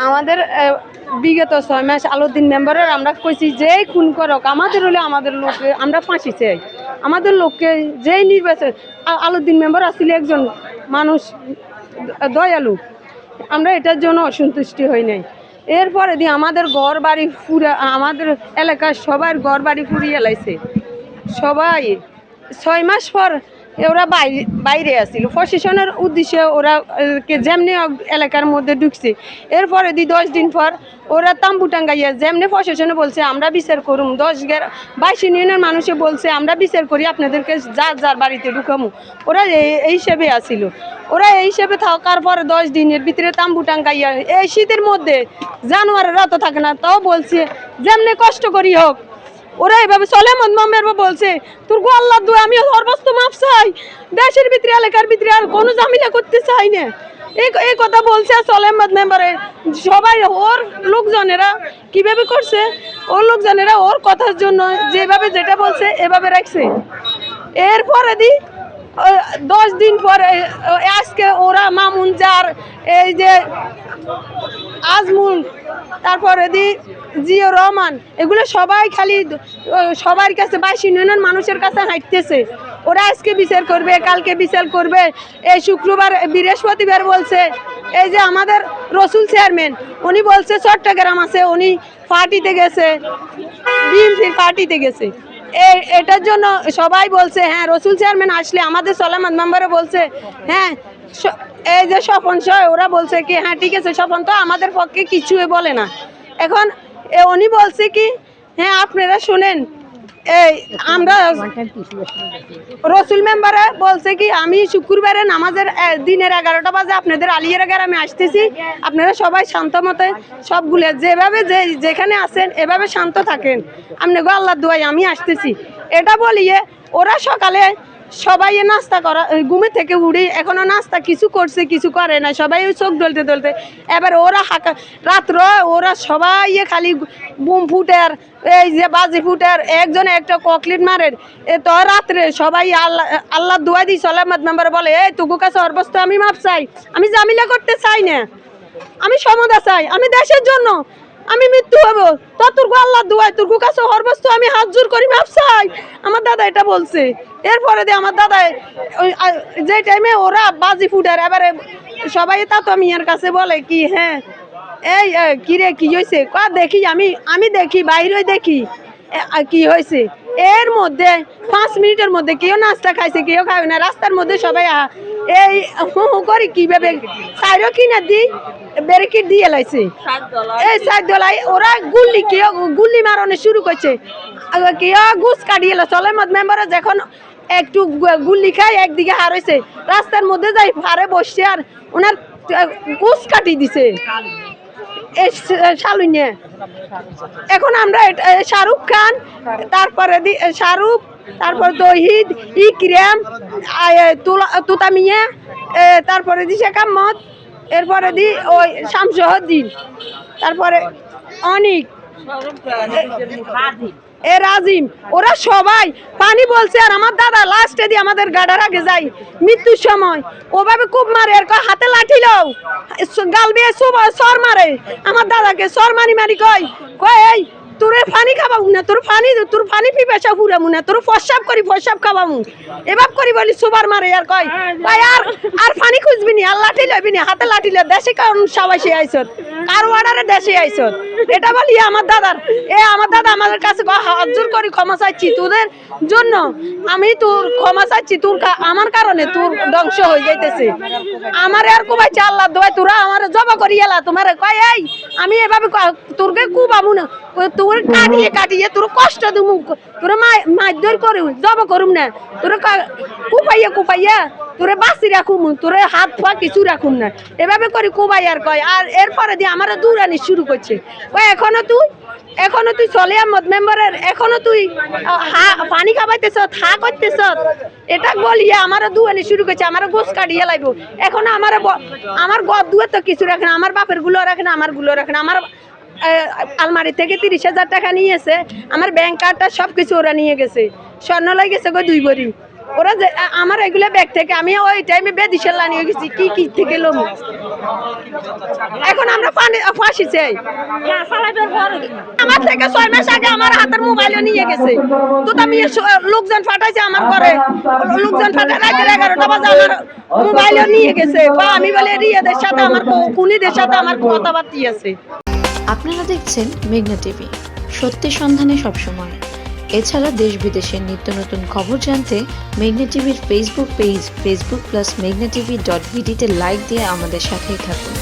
আমাদের বিগত 6 মাস আলাউদ্দিন মেম্বারের আমরা কইছি যেই খুন করক আমাদের হলে আমাদের লোককে আমরা ফাঁসি চাই। আমাদের লোককে যেই নির্বাচন আলাউদ্দিন মেম্বার আসলে একজন মানুষ দয়ালু, আমরা এটার জন্য অসন্তুষ্টি হই নাই। এরপরে দিয়ে আমাদের ঘর বাড়ি পুরা, আমাদের এলাকার সবার ঘর বাড়ি পুড়িয়ে লাইছে সবাই। 6 মাস পর ওরা বাইরে আসছিল প্রশাসনের উদ্দেশ্যে, ওরা যেমনি এলাকার মধ্যে ঢুকছে। এরপরে 10 দিন পর ওরা তাম্বু টাঙ্গাইয়া যেমনি প্রশাসনে বলছে আমরা বিচার করুম, 22 ইউনিয়নের মানুষে বলছে আমরা বিচার করি, আপনাদেরকে যার যার বাড়িতে ঢুকামু। ওরা এই হিসেবে আসছিল। ওরা এই হিসেবে থাকার পরে 10 দিনের ভিতরে তাম্বু টাঙ্গাইয়া এই শীতের মধ্যে জানুয়ারির রাত থাকে না, তাও বলছে যেমনি কষ্ট করি হোক। ওরা এভাবে চলে মেম্বার বলছে তোর গো আল্লাহ দুয়া আমি সর্বস্ত মাপ চাই, দেশের ভিতরে এলাকার ভিতরে আর কোনো ঝামেলা করতে চাই না, এই কথা বলছে সলেমদ মেম্বারে। সবাই ওর লোকজনেরা কিভাবে করছে, ওর লোকজনেরা ওর কথার জন্য যেভাবে যেটা বলছে এভাবে রাখছে। এরপরে 10 দিন পরে আজকে ওরা মামুন যার এই যে আজমুল, তারপরে জিয়া রহমান, এগুলো সবাই খালি সবার কাছে 22 ইউনিয়নের মানুষের কাছে হাঁটতেছে। ওরা আজকে বিচার করবে, কালকে বিচার করবে, এই শুক্রবার বৃহস্পতিবার বলছে। এই যে আমাদের রসুল চেয়ারম্যান উনি বলছে চট্টগ্রাম আছে, উনি পার্টিতে গেছে, বিএনপির পার্টিতে গেছে। এটার জন্য সবাই বলছে হ্যাঁ রসুল চেয়ারম্যান আসলে আমাদের সলেমান মেম্বারে বলছে হ্যাঁ এই যে স্বপন সহ ওরা বলছে কি হ্যাঁ ঠিক আছে, স্বপন তো আমাদের পক্ষে কিছুই বলে না। এখন উনি বলছে কি হ্যাঁ আপনারা শুনেন, এই আমরা রসুল মেম্বারে বলছে কি আমি শুক্রবারে নামাজের দিনের 11টা বাজে আপনাদের আলিয়ার গ্রামে আসতেছি, আপনারা সবাই শান্ত মতে সবগুলো যেভাবে যেখানে আছেন এভাবে শান্ত থাকেন, আপনি গো আল্লাহ দোয়াই আমি আসতেছি। এটা বলিয়ে ওরা সকালে সবাই নাস্তা করা ঘুমে থেকে উঠি, এখনো নাস্তা কিছু করছে কিছু করে না, সবাই চোখ ডলতে ডলতে। এবার ওরা রাত্র ওরা সবাই খালি বুম ফুটার এই যে বাজি ফুটার একজনে একটা ককলিট মারের। তো রাত্রে সবাই আল্লাহ দোয়া দিই সলামত মেম্বার বলে এই তুগু কাছে সর্বস্ত আমি মাপ চাই, আমি জামিলা করতে চাই না, আমি সমদা চাই, আমি দেশের জন্য আমি মৃত্যু হবো, তো তোর আল্লাহ দোয়াই তোর কাছে সর্বস্ত আমি হাত জোর করি মাপ চাই। আমার দাদা এটা বলছে। এরপরে আমার দাদা যে টাইমে ওরা বাজি ফুটার, এবারে সবাই তা তো মিয়ার কাছে বলে কি হ্যাঁ এই কিরে কি হয়েছে, দেখি আমি দেখি বাইরে দেখি কি হয়েছে। এর মধ্যে 5 মিনিটের মধ্যে কেউ নাস্তা খাইছে কেউ খাবে না, রাস্তার মধ্যে সবাই এই হু হু করে কিভাবে সাইরো কিনা দি ব্যারিকেড দিয়ে লাইছে, এই সাইড দলাই ওরা গুল্লি মারানো শুরু করছে, কেউ ঘুষ কাটিয়ে সলেমত মেম্বার যখন একটু গুল্লি খাই একদিকে হারাইছে, রাস্তার মধ্যে যাই হারে বসছে আর ওনার ঘুষ কাটি দিছে শালুনে। এখন আমরা শাহরুখ খান, তারপরে শাহরুখ, তারপর তৌহিদ, ইকরাম, তুতামিয়া, তারপরে শেখ আহমদ, এরপরে ওই শামসুদ্দিন, তারপরে অনিক রাজিম, ওরা সবাই পানি বলছে। আর আমার দাদা লাস্টে দিয়ে আমাদের গাড়ার আগে যাই মৃত্যুর সময় ওভাবে খুব মারে, এর হাতে লাঠি লও গাল বেয়ে সর মারে আমার দাদাকে, সর মারি মারি কয় এই তোর পানি খাবামু না, তোর পানি পিপাসা ফুরামু না, তোর ফসাব খাবামু এভাব করি বলি সুবার মারে। আর কয় ভাই আর পানি খুঁজবি নি, আর লাঠি লইবি নি, হাতে লাঠি ল, দেশে কারণ সবাই সে আইসত কার অর্ডারে দেশে আইসত। এটা বলি আমার দাদার আমার দাদা আমাদের কাছে হাত জোর করি ক্ষমা চাচ্ছি তোদের জন্য, আমি তোর ক্ষমা চাচ্ছি, তোর আমার কারণে তোর ধ্বংস হয়ে যাইতেছে, আমার আর কোবাইছে আল্লাহ দোয়াই তোরা আমার জবা করি এলা তোমার কয় এই আমি এভাবে তোরকে কুবামু না, তোর কাটিয়ে তোর কষ্ট দিমু, তোর মারধর করি জব করুম না, তোর কুপাইয়া তোরে বাঁচি রাখুম, তোরে হাত পা কিছু রাখুম না, এভাবে করি কুবাই। আর কয় আর এরপরে দিয়ে আমার দৌড়ানি শুরু করছে, কয় এখনো তুই চলে আহমদ মেম্বারের, এখনো তুই পানি খাবাইতেছ হা করতেছ, এটা বলিয়ে আমার দুয়ানি শুরু করছে, আমার গোস কাটিয়ে লাগব। এখন আমার গদ দুয়ে তো কিছু রাখে না, আমার বাপের গুলো রাখে না, আমার গুলো রাখে না, আমার আলমারি থেকে 30,000 টাকা নিয়েছে, আমার ব্যাংক কার্ডটা সব কিছু ওরা নিয়ে গেছে, স্বর্ণ লাই গেছে গো 2 ভরি, ওরা যে আমার এগুলো ব্যাগ থেকে আমি ওই টাইমে বেদিশের লাইনে হয়ে গেছি কি থেকে লোম এখন আমরা ফাঁসি চাই আমার থেকে 6 মাস আগে আমার হাতের মোবাইলও নিয়ে গেছে তো আমি লোকজন ফাটাইছে আমার ঘরে লোকজন ফাটাই রাতে 11টা বাজে আমার মোবাইলও নিয়ে গেছে বা আমি বলে রিয়াদের সাথে আমার কুনিদের সাথে আমার কথাবার্তা আছে। আপনারা দেখছেন মেঘনা টিভি, সত্যি সন্ধানে সবসময়। এছাড়া দেশ বিদেশের নিত্য নতুন খবর জানতে মেঘনা টিভির ফেসবুক পেজ facebook+meghna tv.bd তে লাইক দিয়ে আমাদের সাথেই থাকুন।